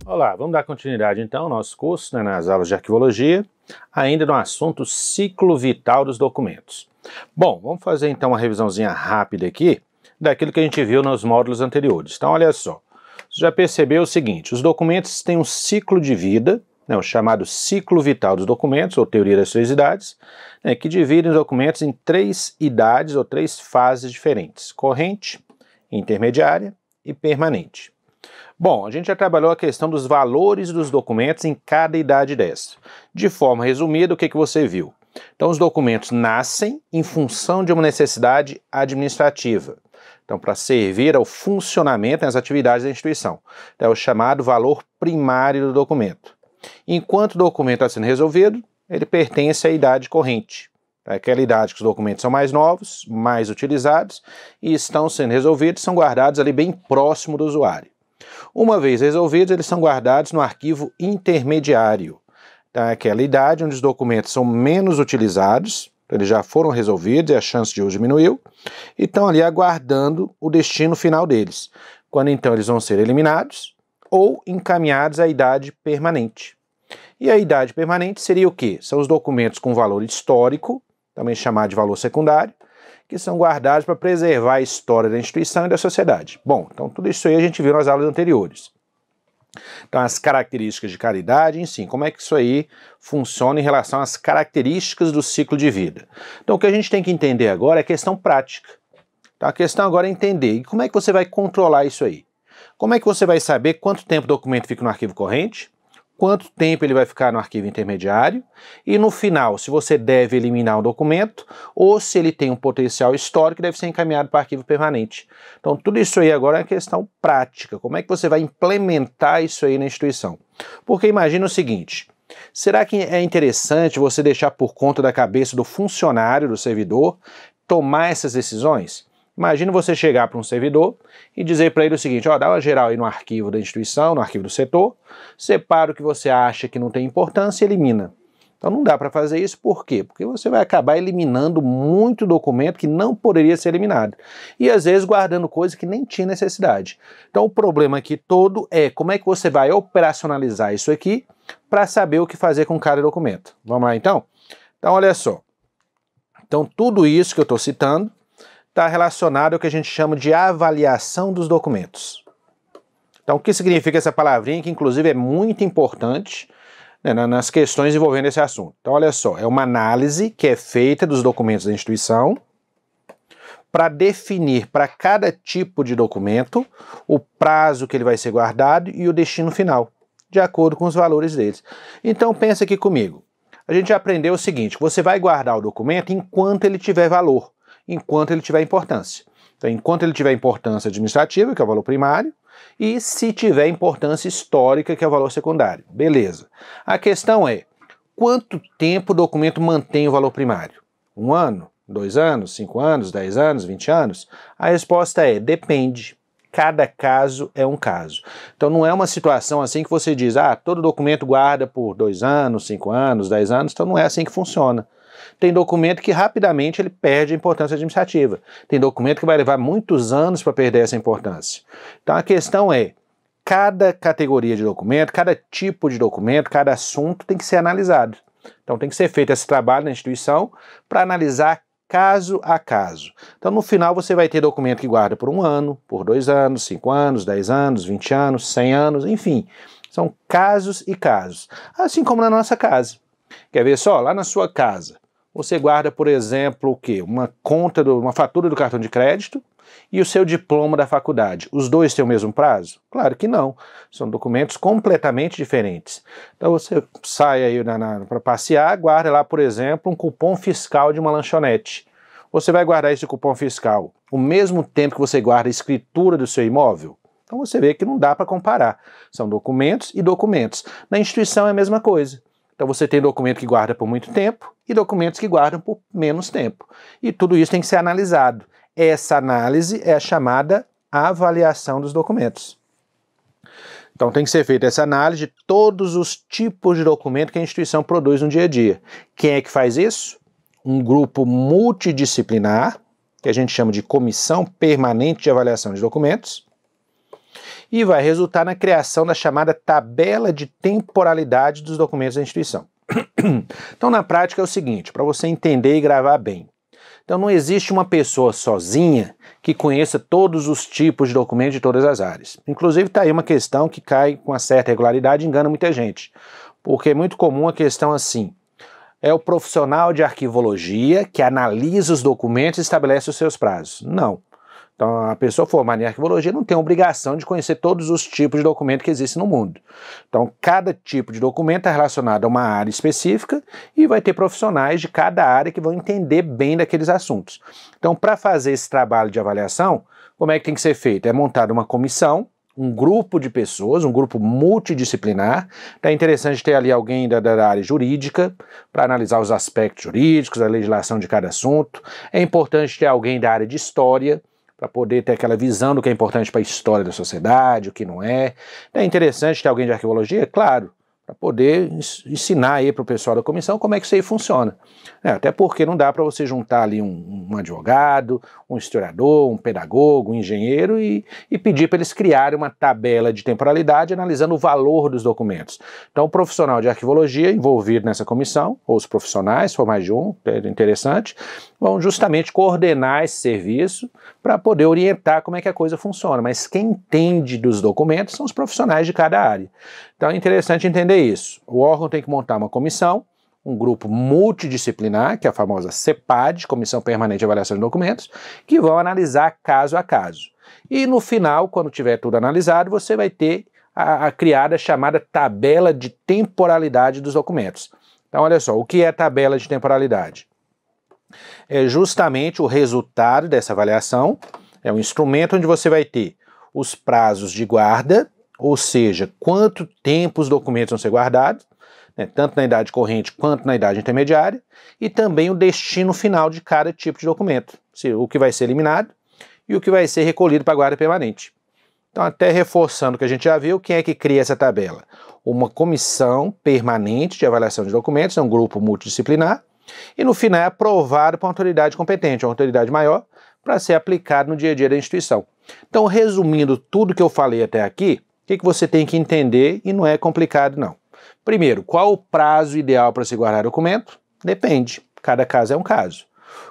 Olá, vamos dar continuidade então ao nosso curso, nas aulas de arquivologia, ainda no assunto ciclo vital dos documentos. Bom, vamos fazer então uma revisãozinha rápida aqui daquilo que a gente viu nos módulos anteriores. Então olha só, você já percebeu o seguinte, os documentos têm um ciclo de vida, o chamado ciclo vital dos documentos, ou teoria das 3 idades, que divide os documentos em 3 idades ou 3 fases diferentes, corrente, intermediária e permanente. Bom, a gente já trabalhou a questão dos valores dos documentos em cada idade dessa. De forma resumida, o que você viu? Então, os documentos nascem em função de uma necessidade administrativa. Então, para servir ao funcionamento das atividades da instituição. É o chamado valor primário do documento. Enquanto o documento está sendo resolvido, ele pertence à idade corrente. É aquela idade que os documentos são mais novos, mais utilizados e estão sendo resolvidos, são guardados ali bem próximo do usuário. Uma vez resolvidos, eles são guardados no arquivo intermediário, aquela idade onde os documentos são menos utilizados, eles já foram resolvidos e a chance de uso diminuiu, e estão ali aguardando o destino final deles, quando então eles vão ser eliminados ou encaminhados à idade permanente. E a idade permanente seria o quê? São os documentos com valor histórico, também chamado de valor secundário, que são guardados para preservar a história da instituição e da sociedade. Bom, então tudo isso aí a gente viu nas aulas anteriores. Então as características de cada idade, enfim, como é que isso aí funciona em relação às características do ciclo de vida. Então o que a gente tem que entender agora é a questão prática. Então a questão agora é entender como é que você vai controlar isso aí. Como é que você vai saber quanto tempo o documento fica no arquivo corrente, quanto tempo ele vai ficar no arquivo intermediário e no final, se você deve eliminar o documento ou se ele tem um potencial histórico, deve ser encaminhado para o arquivo permanente. Então tudo isso aí agora é uma questão prática, como é que você vai implementar isso aí na instituição? Porque imagina o seguinte, será que é interessante você deixar por conta da cabeça do funcionário, do servidor, tomar essas decisões? Imagina você chegar para um servidor e dizer para ele o seguinte, dá uma geral aí no arquivo da instituição, no arquivo do setor, separa o que você acha que não tem importância e elimina. Então não dá para fazer isso, por quê? Porque você vai acabar eliminando muito documento que não poderia ser eliminado. E às vezes guardando coisa que nem tinha necessidade. Então o problema aqui todo é como é que você vai operacionalizar isso aqui para saber o que fazer com cada documento. Vamos lá então? Então olha só. Então tudo isso que eu estou citando está relacionado ao que a gente chama de avaliação dos documentos. Então, o que significa essa palavrinha, que inclusive é muito importante nas questões envolvendo esse assunto. Então, olha só, é uma análise que é feita dos documentos da instituição para definir para cada tipo de documento o prazo que ele vai ser guardado e o destino final, de acordo com os valores deles. Então, pensa aqui comigo. A gente já aprendeu o seguinte, você vai guardar o documento enquanto ele tiver valor, enquanto ele tiver importância. Então, enquanto ele tiver importância administrativa, que é o valor primário, e se tiver importância histórica, que é o valor secundário. Beleza. A questão é, quanto tempo o documento mantém o valor primário? 1 ano? 2 anos? 5 anos? 10 anos? 20 anos? A resposta é, depende. Cada caso é um caso. Então não é uma situação assim que você diz, todo documento guarda por 2 anos, 5 anos, 10 anos, então não é assim que funciona. Tem documento que rapidamente ele perde a importância administrativa. Tem documento que vai levar muitos anos para perder essa importância. Então a questão é, cada categoria de documento, cada tipo de documento, cada assunto tem que ser analisado. Então tem que ser feito esse trabalho na instituição para analisar caso a caso. Então no final você vai ter documento que guarda por 1 ano, por 2 anos, 5 anos, 10 anos, 20 anos, 100 anos, enfim. São casos e casos. Assim como na nossa casa. Quer ver só? Lá na sua casa, você guarda, por exemplo, o quê? Uma fatura do cartão de crédito e o seu diploma da faculdade. Os dois têm o mesmo prazo? Claro que não. São documentos completamente diferentes. Então você sai aí para passear, guarda lá, por exemplo, um cupom fiscal de uma lanchonete. Você vai guardar esse cupom fiscal o mesmo tempo que você guarda a escritura do seu imóvel? Então você vê que não dá para comparar. São documentos e documentos. Na instituição é a mesma coisa. Então você tem documento que guarda por muito tempo e documentos que guardam por menos tempo. E tudo isso tem que ser analisado. Essa análise é a chamada avaliação dos documentos. Então tem que ser feita essa análise de todos os tipos de documento que a instituição produz no dia a dia. Quem é que faz isso? Um grupo multidisciplinar, que a gente chama de Comissão Permanente de Avaliação de Documentos, e vai resultar na criação da chamada tabela de temporalidade dos documentos da instituição. Então, na prática é o seguinte, para você entender e gravar bem. Então, não existe uma pessoa sozinha que conheça todos os tipos de documentos de todas as áreas. Inclusive, está aí uma questão que cai com uma certa regularidade e engana muita gente. Porque é muito comum a questão assim, é o profissional de arquivologia que analisa os documentos e estabelece os seus prazos. Não. Então, a pessoa formada em arquivologia não tem a obrigação de conhecer todos os tipos de documento que existem no mundo. Então, cada tipo de documento é relacionado a uma área específica e vai ter profissionais de cada área que vão entender bem daqueles assuntos. Então, para fazer esse trabalho de avaliação, como é que tem que ser feito? É montada uma comissão, um grupo de pessoas, um grupo multidisciplinar. Então é interessante ter ali alguém da área jurídica para analisar os aspectos jurídicos, a legislação de cada assunto. É importante ter alguém da área de história, para poder ter aquela visão do que é importante para a história da sociedade, o que não é. É interessante ter alguém de arquivologia? Claro, para poder ensinar aí para o pessoal da comissão como é que isso aí funciona. Até porque não dá para você juntar ali um advogado, um historiador, um pedagogo, um engenheiro e pedir para eles criarem uma tabela de temporalidade analisando o valor dos documentos. Então o profissional de arquivologia envolvido nessa comissão, ou os profissionais, se for mais de um, é interessante, vão justamente coordenar esse serviço para poder orientar como é que a coisa funciona. Mas quem entende dos documentos são os profissionais de cada área. Então é interessante entender isso. O órgão tem que montar uma comissão, um grupo multidisciplinar, que é a famosa CPAD, Comissão Permanente de Avaliação de Documentos, que vão analisar caso a caso. E no final, quando tiver tudo analisado, você vai ter a criada chamada tabela de temporalidade dos documentos. Então olha só, o que é a tabela de temporalidade? É justamente o resultado dessa avaliação, é um instrumento onde você vai ter os prazos de guarda, ou seja, quanto tempo os documentos vão ser guardados, tanto na idade corrente quanto na idade intermediária, e também o destino final de cada tipo de documento, o que vai ser eliminado e o que vai ser recolhido para a guarda permanente. Então, até reforçando o que a gente já viu, quem é que cria essa tabela? Uma comissão permanente de avaliação de documentos, é um grupo multidisciplinar, e no final é aprovado por uma autoridade competente, uma autoridade maior, para ser aplicado no dia a dia da instituição. Então, resumindo tudo que eu falei até aqui, o que você tem que entender, e não é complicado não. Primeiro, qual o prazo ideal para se guardar documento? Depende, cada caso é um caso.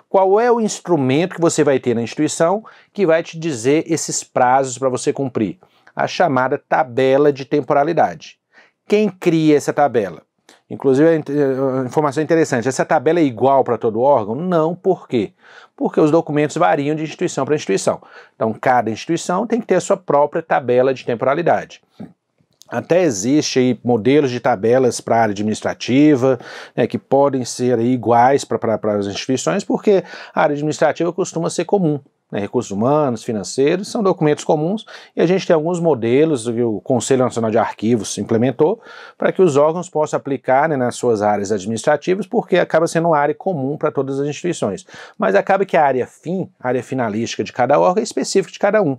Qual é o instrumento que você vai ter na instituição que vai te dizer esses prazos para você cumprir? A chamada tabela de temporalidade. Quem cria essa tabela? Inclusive, a informação interessante, essa tabela é igual para todo órgão? Não, por quê? Porque os documentos variam de instituição para instituição. Então, cada instituição tem que ter a sua própria tabela de temporalidade. Até existe aí modelos de tabelas para a área administrativa, que podem ser aí iguais para as instituições, porque a área administrativa costuma ser comum. Recursos humanos, financeiros, são documentos comuns e a gente tem alguns modelos que o Conselho Nacional de Arquivos implementou para que os órgãos possam aplicar nas suas áreas administrativas, porque acaba sendo uma área comum para todas as instituições. Mas acaba que a área finalística de cada órgão é específica de cada um.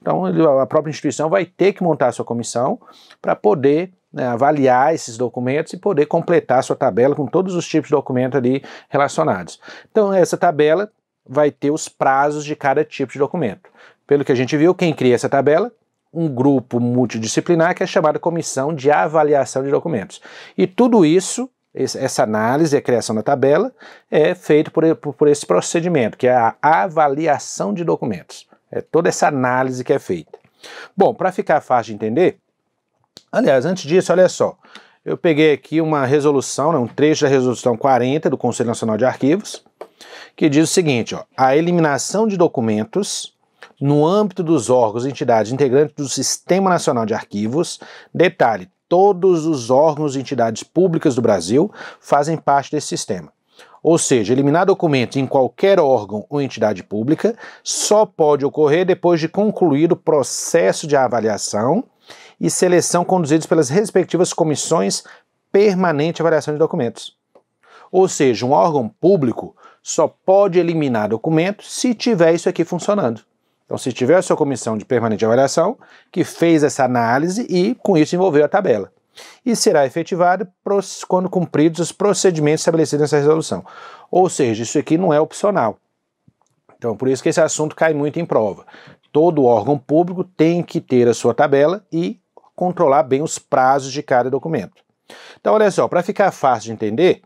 Então a própria instituição vai ter que montar a sua comissão para poder avaliar esses documentos e poder completar a sua tabela com todos os tipos de documentos ali relacionados. Então essa tabela vai ter os prazos de cada tipo de documento. Pelo que a gente viu, quem cria essa tabela? Um grupo multidisciplinar que é chamado Comissão de Avaliação de Documentos. E tudo isso, essa análise e a criação da tabela, é feito por esse procedimento, que é a avaliação de documentos. É toda essa análise que é feita. Bom, para ficar fácil de entender, aliás, antes disso, olha só, eu peguei aqui uma resolução, um trecho da resolução 40 do Conselho Nacional de Arquivos, que diz o seguinte, a eliminação de documentos no âmbito dos órgãos e entidades integrantes do Sistema Nacional de Arquivos, detalhe, todos os órgãos e entidades públicas do Brasil fazem parte desse sistema. Ou seja, eliminar documentos em qualquer órgão ou entidade pública só pode ocorrer depois de concluído o processo de avaliação e seleção conduzidos pelas respectivas comissões permanentes de avaliação de documentos. Ou seja, um órgão público só pode eliminar documentos se tiver isso aqui funcionando. Então, se tiver a sua comissão de permanente avaliação, que fez essa análise e, com isso, envolveu a tabela. E será efetivada quando cumpridos os procedimentos estabelecidos nessa resolução. Ou seja, isso aqui não é opcional. Então, por isso que esse assunto cai muito em prova. todo órgão público tem que ter a sua tabela e controlar bem os prazos de cada documento. Então, olha só, para ficar fácil de entender,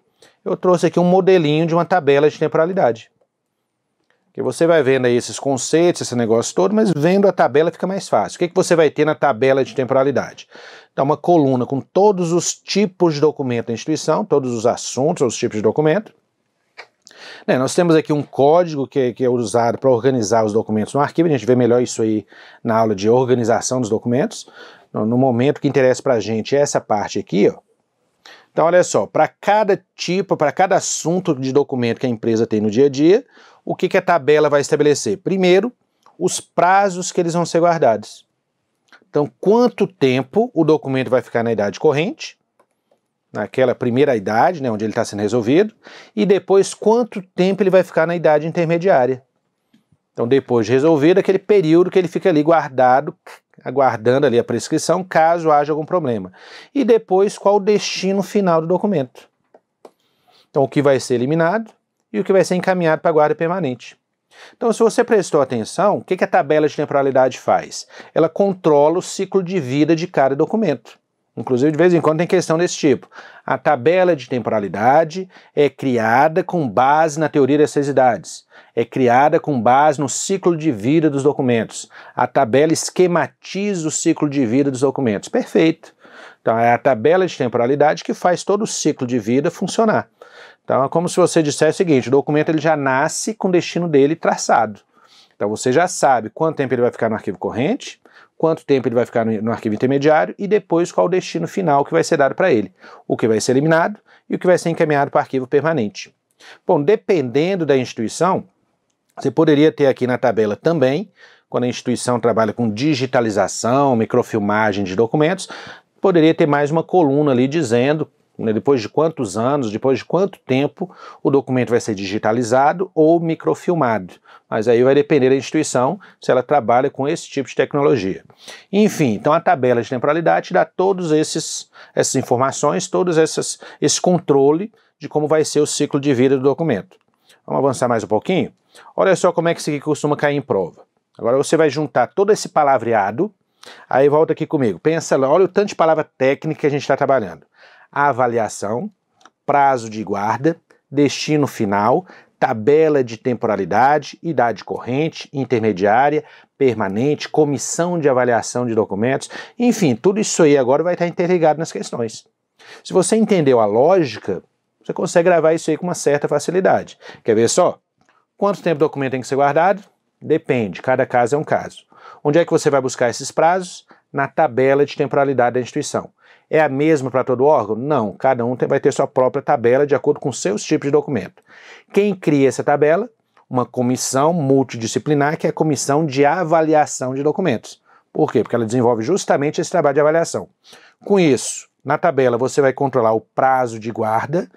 eu trouxe aqui um modelinho de uma tabela de temporalidade. Que você vai vendo aí esses conceitos, esse negócio todo, mas vendo a tabela fica mais fácil. O que você vai ter na tabela de temporalidade? Então, uma coluna com todos os tipos de documento da instituição, todos os assuntos, os tipos de documento. Nós temos aqui um código que é usado para organizar os documentos no arquivo, a gente vê melhor isso aí na aula de organização dos documentos. No momento que interessa para a gente é essa parte aqui, ó. Então, olha só, para cada tipo, para cada assunto de documento que a empresa tem no dia a dia, o que a tabela vai estabelecer? Primeiro, os prazos que eles vão ser guardados. Então, quanto tempo o documento vai ficar na idade corrente, naquela primeira idade, né, onde ele está sendo resolvido, e depois quanto tempo ele vai ficar na idade intermediária. Então, depois de resolvido, aquele período que ele fica ali guardado, aguardando ali a prescrição, caso haja algum problema. E depois, qual o destino final do documento. Então, o que vai ser eliminado e o que vai ser encaminhado para a guarda permanente. Então, se você prestou atenção, o que a tabela de temporalidade faz? Ela controla o ciclo de vida de cada documento. Inclusive, de vez em quando tem questão desse tipo. A tabela de temporalidade é criada com base na teoria das 6 idades. É criada com base no ciclo de vida dos documentos. A tabela esquematiza o ciclo de vida dos documentos. Perfeito. Então, é a tabela de temporalidade que faz todo o ciclo de vida funcionar. Então, é como se você dissesse o seguinte, o documento ele já nasce com o destino dele traçado. Então, você já sabe quanto tempo ele vai ficar no arquivo corrente, quanto tempo ele vai ficar no arquivo intermediário e depois qual o destino final que vai ser dado para ele. O que vai ser eliminado e o que vai ser encaminhado para o arquivo permanente. Bom, dependendo da instituição, você poderia ter aqui na tabela também, quando a instituição trabalha com digitalização, microfilmagem de documentos, poderia ter mais uma coluna ali dizendo, né, depois de quantos anos, depois de quanto tempo o documento vai ser digitalizado ou microfilmado. Mas aí vai depender da instituição se ela trabalha com esse tipo de tecnologia. Enfim, então a tabela de temporalidade dá todas essas informações, esse controle de como vai ser o ciclo de vida do documento. Vamos avançar mais um pouquinho? Olha só como é que isso aqui costuma cair em prova. Agora você vai juntar todo esse palavreado, aí volta aqui comigo. Pensa lá, olha o tanto de palavra técnica que a gente está trabalhando. Avaliação, prazo de guarda, destino final, tabela de temporalidade, idade corrente, intermediária, permanente, comissão de avaliação de documentos, enfim, tudo isso aí agora vai estar interligado nas questões. Se você entendeu a lógica, você consegue gravar isso aí com uma certa facilidade. Quer ver só? Quanto tempo o documento tem que ser guardado? Depende, cada caso é um caso. Onde é que você vai buscar esses prazos? Na tabela de temporalidade da instituição. É a mesma para todo órgão? Não, cada um vai ter sua própria tabela de acordo com seus tipos de documento. Quem cria essa tabela? Uma comissão multidisciplinar, que é a comissão de avaliação de documentos. Por quê? Porque ela desenvolve justamente esse trabalho de avaliação. Com isso, na tabela você vai controlar o prazo de guarda,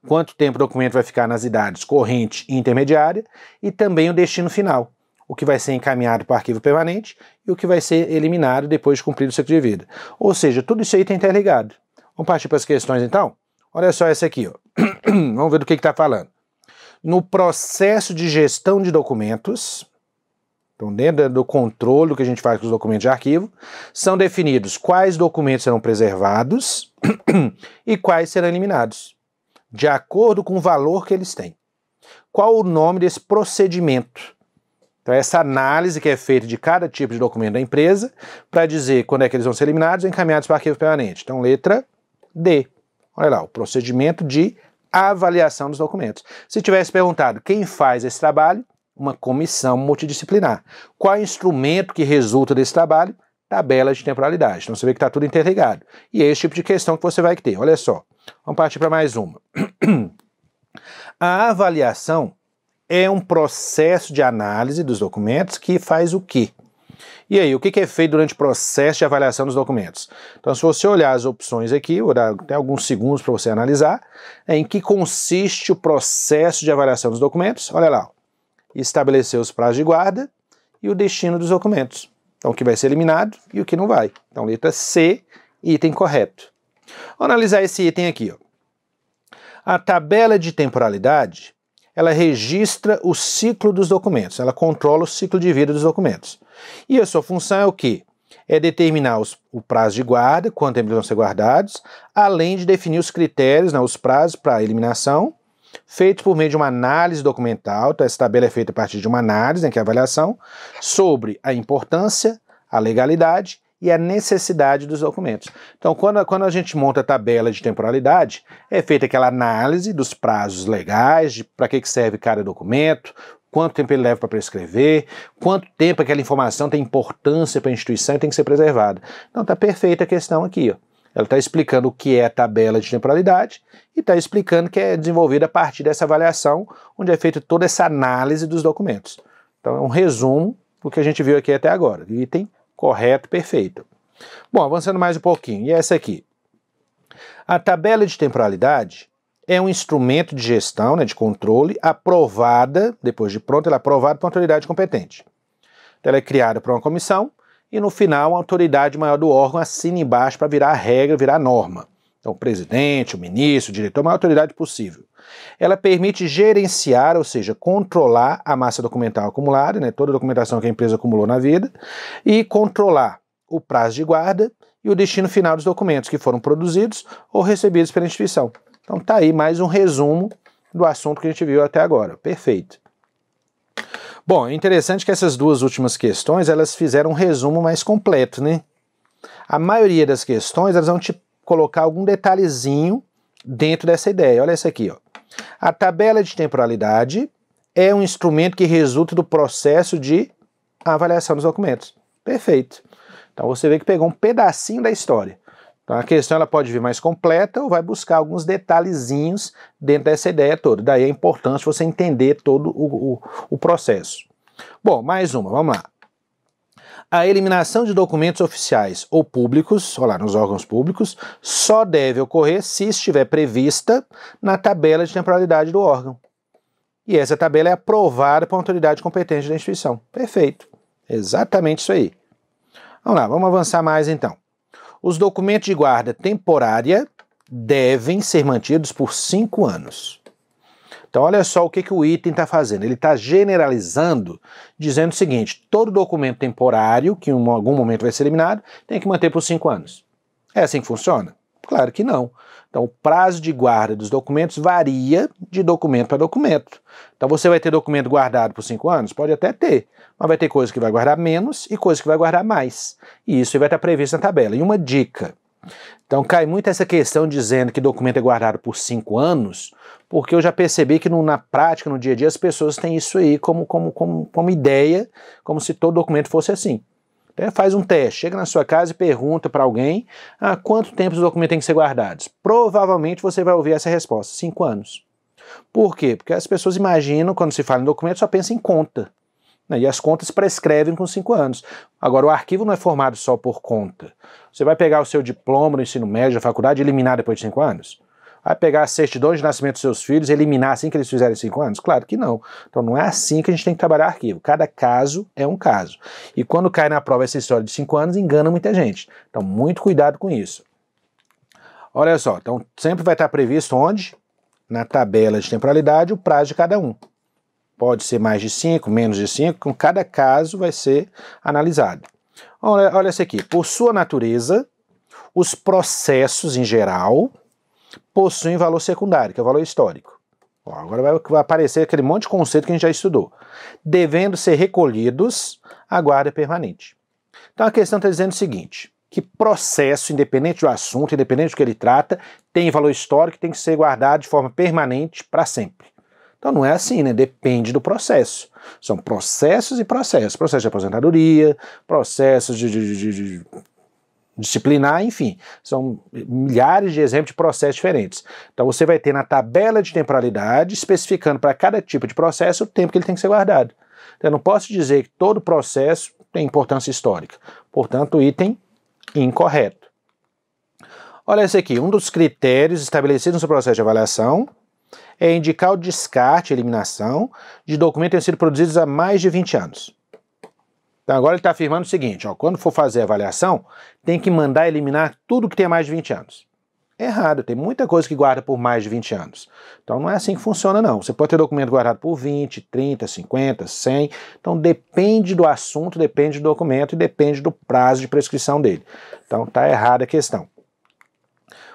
quanto tempo o documento vai ficar nas idades corrente e intermediária, e também o destino final. O que vai ser encaminhado para o arquivo permanente e o que vai ser eliminado depois de cumprido o ciclo de vida. Ou seja, tudo isso aí está interligado. Vamos partir para as questões então? Olha só essa aqui, ó. Vamos ver do que está falando. No processo de gestão de documentos, então dentro do controle que a gente faz com os documentos de arquivo, são definidos quais documentos serão preservados e quais serão eliminados, de acordo com o valor que eles têm. Qual o nome desse procedimento? Então, essa análise que é feita de cada tipo de documento da empresa para dizer quando é que eles vão ser eliminados e encaminhados para o arquivo permanente. Então, letra D. Olha lá, o procedimento de avaliação dos documentos. Se tivesse perguntado quem faz esse trabalho, uma comissão multidisciplinar. Qual instrumento que resulta desse trabalho? Tabela de temporalidade. Então, você vê que está tudo interligado. E é esse tipo de questão que você vai ter. Olha só. Vamos partir para mais uma. A avaliação é um processo de análise dos documentos que faz o quê? E aí, o que é feito durante o processo de avaliação dos documentos? Então, se você olhar as opções aqui, vou dar até alguns segundos para você analisar, em que consiste o processo de avaliação dos documentos. Olha lá, estabelecer os prazos de guarda e o destino dos documentos. Então, o que vai ser eliminado e o que não vai. Então, letra C, item correto. Vamos analisar esse item aqui, ó. A tabela de temporalidade ela registra o ciclo dos documentos, ela controla o ciclo de vida dos documentos. E a sua função é o quê? É determinar o prazo de guarda, quanto tempo eles vão ser guardados, além de definir os critérios, né, os prazos para eliminação, feitos por meio de uma análise documental. Então essa tabela é feita a partir de uma análise, né, que é a avaliação, sobre a importância, a legalidade e a necessidade dos documentos. Então, quando a gente monta a tabela de temporalidade, é feita aquela análise dos prazos legais, de para que serve cada documento, quanto tempo ele leva para prescrever, quanto tempo aquela informação tem importância para a instituição e tem que ser preservada. Então, está perfeita a questão aqui, ó. Ela está explicando o que é a tabela de temporalidade e está explicando que é desenvolvida a partir dessa avaliação, onde é feita toda essa análise dos documentos. Então, é um resumo do que a gente viu aqui até agora. Item correto, perfeito. Bom, avançando mais um pouquinho, e essa aqui. A tabela de temporalidade é um instrumento de gestão, né, de controle, aprovada, depois de pronta, ela é aprovada por uma autoridade competente. Então, ela é criada por uma comissão e, no final, a autoridade maior do órgão assina embaixo para virar a regra, virar a norma. Então, o presidente, o ministro, o diretor, a maior autoridade possível. Ela permite gerenciar, ou seja, controlar a massa documental acumulada, né, toda a documentação que a empresa acumulou na vida, e controlar o prazo de guarda e o destino final dos documentos que foram produzidos ou recebidos pela instituição. Então tá aí mais um resumo do assunto que a gente viu até agora. Perfeito. Bom, é interessante que essas duas últimas questões, elas fizeram um resumo mais completo, né? A maioria das questões, elas vão te colocar algum detalhezinho dentro dessa ideia. Olha essa aqui, ó. A tabela de temporalidade é um instrumento que resulta do processo de avaliação dos documentos. Perfeito. Então você vê que pegou um pedacinho da história. Então a questão ela pode vir mais completa ou vai buscar alguns detalhezinhos dentro dessa ideia toda. Daí é importante você entender todo o processo. Bom, mais uma, vamos lá. A eliminação de documentos oficiais ou públicos, olha lá, nos órgãos públicos, só deve ocorrer se estiver prevista na tabela de temporalidade do órgão. E essa tabela é aprovada por uma autoridade competente da instituição. Perfeito. Exatamente isso aí. Vamos lá, vamos avançar mais então. Os documentos de guarda temporária devem ser mantidos por 5 anos. Então olha só o que o item está fazendo. Ele está generalizando, dizendo o seguinte: todo documento temporário, que em algum momento vai ser eliminado, tem que manter por 5 anos. É assim que funciona? Claro que não. Então o prazo de guarda dos documentos varia de documento para documento. Então você vai ter documento guardado por 5 anos? Pode até ter, mas vai ter coisa que vai guardar menos e coisa que vai guardar mais. E isso vai estar previsto na tabela. E uma dica. Então cai muito essa questão dizendo que documento é guardado por 5 anos, porque eu já percebi que na prática, no dia a dia, as pessoas têm isso aí como ideia, como se todo documento fosse assim. Faz um teste, chega na sua casa e pergunta para alguém quanto tempo os documentos têm que ser guardados. Provavelmente você vai ouvir essa resposta: 5 anos. Por quê? Porque as pessoas imaginam, quando se fala em documento, só pensa em conta. E as contas prescrevem com 5 anos. Agora, o arquivo não é formado só por conta. Você vai pegar o seu diploma no ensino médio, da faculdade, e eliminar depois de 5 anos? Vai pegar a certidão de nascimento dos seus filhos e eliminar assim que eles fizerem 5 anos? Claro que não. Então não é assim que a gente tem que trabalhar arquivo. Cada caso é um caso. E quando cai na prova essa história de 5 anos, engana muita gente. Então muito cuidado com isso. Olha só, então sempre vai estar previsto onde? Na tabela de temporalidade o prazo de cada um. Pode ser mais de 5, menos de 5, com cada caso vai ser analisado. Olha essa aqui. Por sua natureza, os processos em geral possuem valor secundário, que é o valor histórico. Agora vai aparecer aquele monte de conceito que a gente já estudou. Devendo ser recolhidos à guarda permanente. Então a questão está dizendo o seguinte: que processo, independente do assunto, independente do que ele trata, tem valor histórico e tem que ser guardado de forma permanente para sempre. Então não é assim, né? Depende do processo. São processos e processos. Processo de aposentadoria, processos de disciplinar, enfim. São milhares de exemplos de processos diferentes. Então você vai ter na tabela de temporalidade, especificando para cada tipo de processo o tempo que ele tem que ser guardado. Então eu não posso dizer que todo processo tem importância histórica. Portanto, item incorreto. Olha esse aqui. Um dos critérios estabelecidos no seu processo de avaliação é indicar o descarte, eliminação, de documentos que tenham sido produzidos há mais de 20 anos. Então agora ele está afirmando o seguinte: quando for fazer a avaliação, tem que mandar eliminar tudo que tem mais de 20 anos. Errado, tem muita coisa que guarda por mais de 20 anos. Então não é assim que funciona não. Você pode ter documento guardado por 20, 30, 50, 100. Então depende do assunto, depende do documento e depende do prazo de prescrição dele. Então tá errada a questão.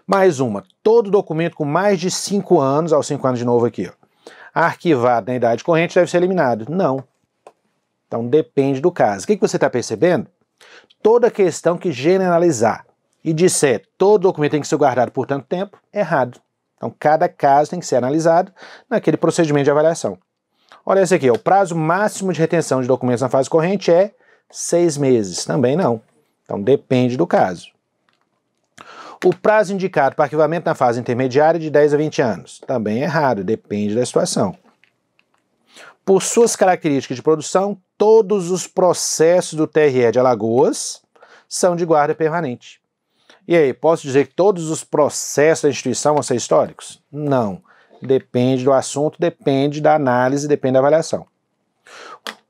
Mais uma, todo documento com mais de 5 anos, aos 5 anos de novo aqui, ó, arquivado na idade corrente deve ser eliminado. Não. Então depende do caso. O que você está percebendo? Toda questão que generalizar e disser todo documento tem que ser guardado por tanto tempo, errado. Então cada caso tem que ser analisado naquele procedimento de avaliação. Olha esse aqui, ó, o prazo máximo de retenção de documentos na fase corrente é 6 meses. Também não. Então depende do caso. O prazo indicado para arquivamento na fase intermediária é de 10 a 20 anos. Também errado, depende da situação. Por suas características de produção, todos os processos do TRE de Alagoas são de guarda permanente. E aí, posso dizer que todos os processos da instituição vão ser históricos? Não. Depende do assunto, depende da análise, depende da avaliação.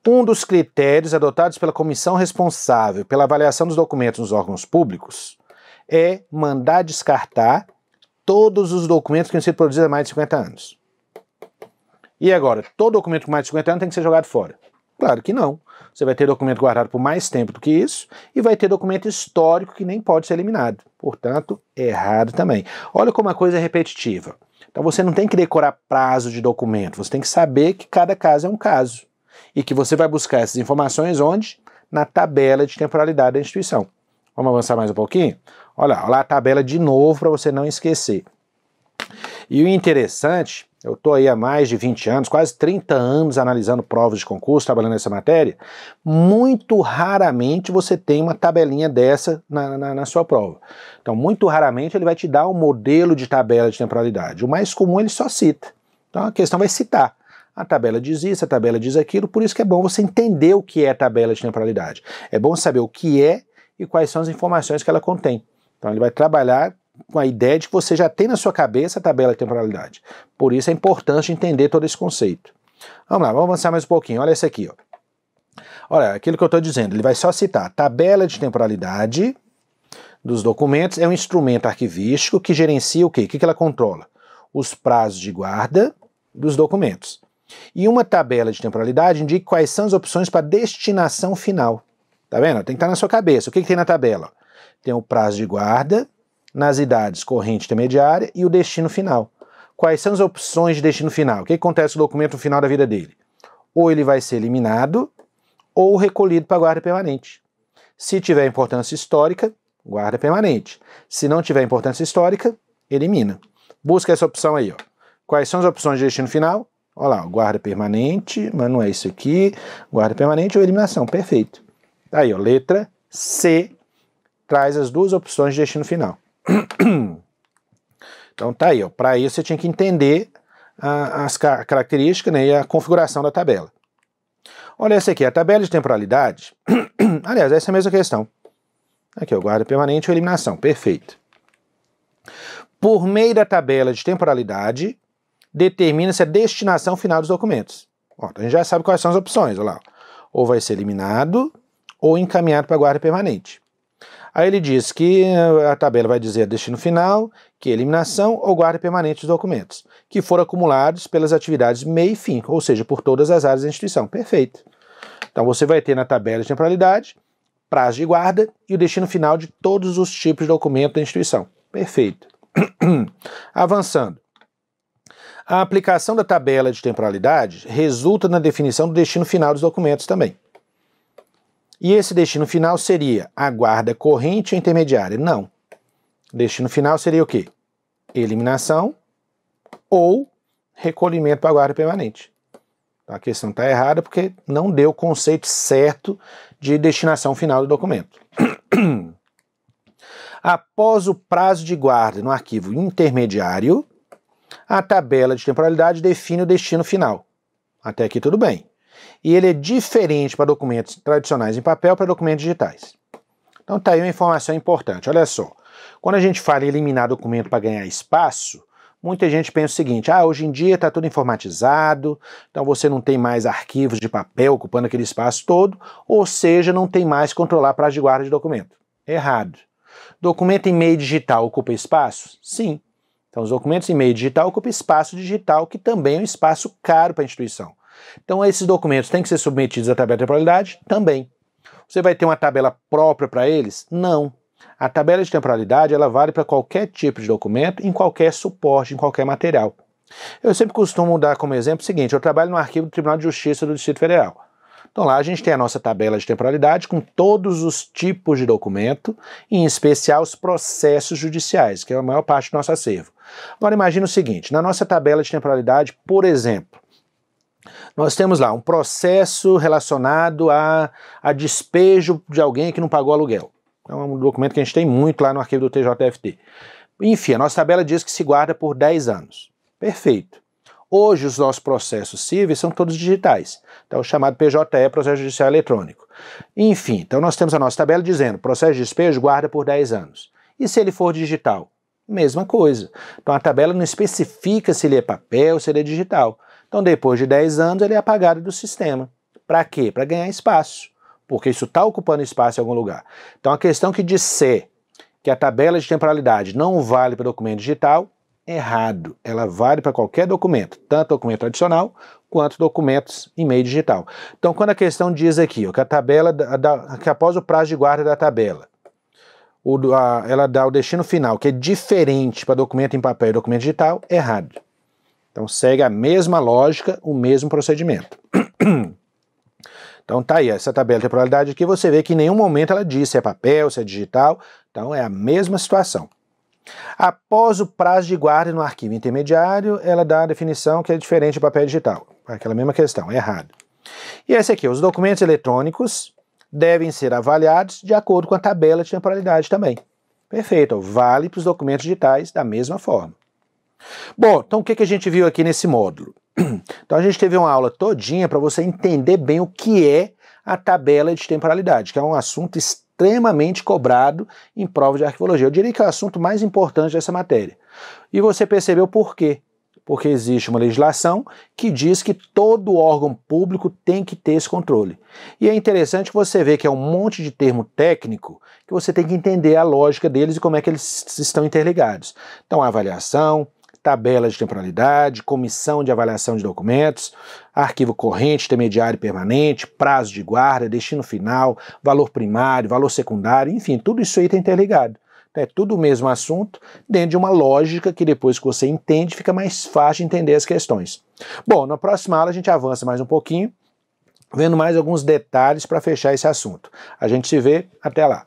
Um dos critérios adotados pela comissão responsável pela avaliação dos documentos nos órgãos públicos é mandar descartar todos os documentos que têm sido produzidos há mais de 50 anos. E agora, todo documento com mais de 50 anos tem que ser jogado fora? Claro que não. Você vai ter documento guardado por mais tempo do que isso e vai ter documento histórico que nem pode ser eliminado. Portanto, errado também. Olha como a coisa é repetitiva. Então você não tem que decorar prazo de documento, você tem que saber que cada caso é um caso. E que você vai buscar essas informações onde? Na tabela de temporalidade da instituição. Vamos avançar mais um pouquinho? Olha lá a tabela de novo para você não esquecer. E o interessante, eu estou aí há mais de 20 anos, quase 30 anos analisando provas de concurso, trabalhando nessa matéria, muito raramente você tem uma tabelinha dessa na sua prova. Então, muito raramente ele vai te dar um modelo de tabela de temporalidade. O mais comum ele só cita. Então a questão vai citar. A tabela diz isso, a tabela diz aquilo, por isso que é bom você entender o que é tabela de temporalidade. É bom saber o que é e quais são as informações que ela contém. Então ele vai trabalhar com a ideia de que você já tem na sua cabeça a tabela de temporalidade. Por isso é importante entender todo esse conceito. Vamos lá, vamos avançar mais um pouquinho. Olha esse aqui, ó. Olha, aquilo que eu estou dizendo, ele vai só citar tabela de temporalidade dos documentos, é um instrumento arquivístico que gerencia o quê? O que ela controla? Os prazos de guarda dos documentos. E uma tabela de temporalidade indica quais são as opções para destinação final. Tá vendo? Tem que estar na sua cabeça. O que tem na tabela? Tem o prazo de guarda, nas idades corrente intermediária e o destino final. Quais são as opções de destino final? O que acontece com o documento no final da vida dele? Ou ele vai ser eliminado, ou recolhido para guarda permanente. Se tiver importância histórica, guarda permanente. Se não tiver importância histórica, elimina. Busca essa opção aí, ó. Quais são as opções de destino final? Olha lá, guarda permanente, mas não é isso aqui. Guarda permanente ou eliminação, perfeito. Aí, ó, letra C traz as duas opções de destino final. Então tá aí, ó. Para isso você tinha que entender as características, né, e a configuração da tabela. Olha essa aqui, a tabela de temporalidade. Aliás, essa é a mesma questão. Aqui, ó, guarda permanente ou eliminação, perfeito. Por meio da tabela de temporalidade, determina-se a destinação final dos documentos. Ó, então a gente já sabe quais são as opções, olha lá. Ou vai ser eliminado, ou encaminhado para guarda permanente. Aí ele diz que a tabela vai dizer destino final, que é eliminação ou guarda permanente dos documentos, que foram acumulados pelas atividades meio e fim, ou seja, por todas as áreas da instituição. Perfeito. Então você vai ter na tabela de temporalidade, prazo de guarda e o destino final de todos os tipos de documento da instituição. Perfeito. Avançando. A aplicação da tabela de temporalidade resulta na definição do destino final dos documentos também. E esse destino final seria a guarda corrente ou intermediária? Não. Destino final seria o quê? Eliminação ou recolhimento para a guarda permanente. Então, a questão está errada porque não deu o conceito certo de destinação final do documento. Após o prazo de guarda no arquivo intermediário, a tabela de temporalidade define o destino final. Até aqui tudo bem. E ele é diferente para documentos tradicionais em papel para documentos digitais. Então tá aí uma informação importante, olha só. Quando a gente fala em eliminar documento para ganhar espaço, muita gente pensa o seguinte, hoje em dia está tudo informatizado, então você não tem mais arquivos de papel ocupando aquele espaço todo, ou seja, não tem mais que controlar prazo de guarda de documento. Errado. Documento em meio digital ocupa espaço? Sim. Então, os documentos em meio digital ocupam espaço digital, que também é um espaço caro para a instituição. Então, esses documentos têm que ser submetidos à tabela de temporalidade? Também. Você vai ter uma tabela própria para eles? Não. A tabela de temporalidade ela vale para qualquer tipo de documento, em qualquer suporte, em qualquer material. Eu sempre costumo dar como exemplo o seguinte: eu trabalho no arquivo do Tribunal de Justiça do Distrito Federal. Então lá a gente tem a nossa tabela de temporalidade com todos os tipos de documento, em especial os processos judiciais, que é a maior parte do nosso acervo. Agora imagine o seguinte: na nossa tabela de temporalidade, por exemplo, nós temos lá um processo relacionado a despejo de alguém que não pagou aluguel. É um documento que a gente tem muito lá no arquivo do TJFT. Enfim, a nossa tabela diz que se guarda por 10 anos. Perfeito. Hoje os nossos processos cíveis são todos digitais. Então o chamado PJE, Processo Judicial Eletrônico. Enfim, então nós temos a nossa tabela dizendo processo de despejo guarda por 10 anos. E se ele for digital? Mesma coisa. Então a tabela não especifica se ele é papel ou se ele é digital. Então depois de 10 anos ele é apagado do sistema. Para quê? Para ganhar espaço. Porque isso está ocupando espaço em algum lugar. Então a questão que disser que a tabela de temporalidade não vale para documento digital, errado. Ela vale para qualquer documento, tanto documento tradicional quanto documentos em meio digital. Então quando a questão diz aqui ó, que a tabela, que após o prazo de guarda da tabela, ela dá o destino final, que é diferente para documento em papel e documento digital, errado. Então segue a mesma lógica, o mesmo procedimento. Então tá aí, essa tabela de temporalidade aqui, você vê que em nenhum momento ela diz se é papel, se é digital, então é a mesma situação. Após o prazo de guarda no arquivo intermediário, ela dá a definição que é diferente de papel digital. Aquela mesma questão, é errado. E esse aqui, os documentos eletrônicos devem ser avaliados de acordo com a tabela de temporalidade também. Perfeito, vale para os documentos digitais da mesma forma. Bom, então o que a gente viu aqui nesse módulo? Então a gente teve uma aula todinha para você entender bem o que é a tabela de temporalidade, que é um assunto extremamente cobrado em prova de arquivologia. Eu diria que é o assunto mais importante dessa matéria. E você percebeu por quê? Porque existe uma legislação que diz que todo órgão público tem que ter esse controle. E é interessante você ver que é um monte de termo técnico que você tem que entender a lógica deles e como é que eles estão interligados. Então, avaliação, tabela de temporalidade, comissão de avaliação de documentos, arquivo corrente, intermediário e permanente, prazo de guarda, destino final, valor primário, valor secundário, enfim, tudo isso aí está interligado. É tudo o mesmo assunto, dentro de uma lógica que depois que você entende, fica mais fácil de entender as questões. Bom, na próxima aula a gente avança mais um pouquinho, vendo mais alguns detalhes para fechar esse assunto. A gente se vê, até lá.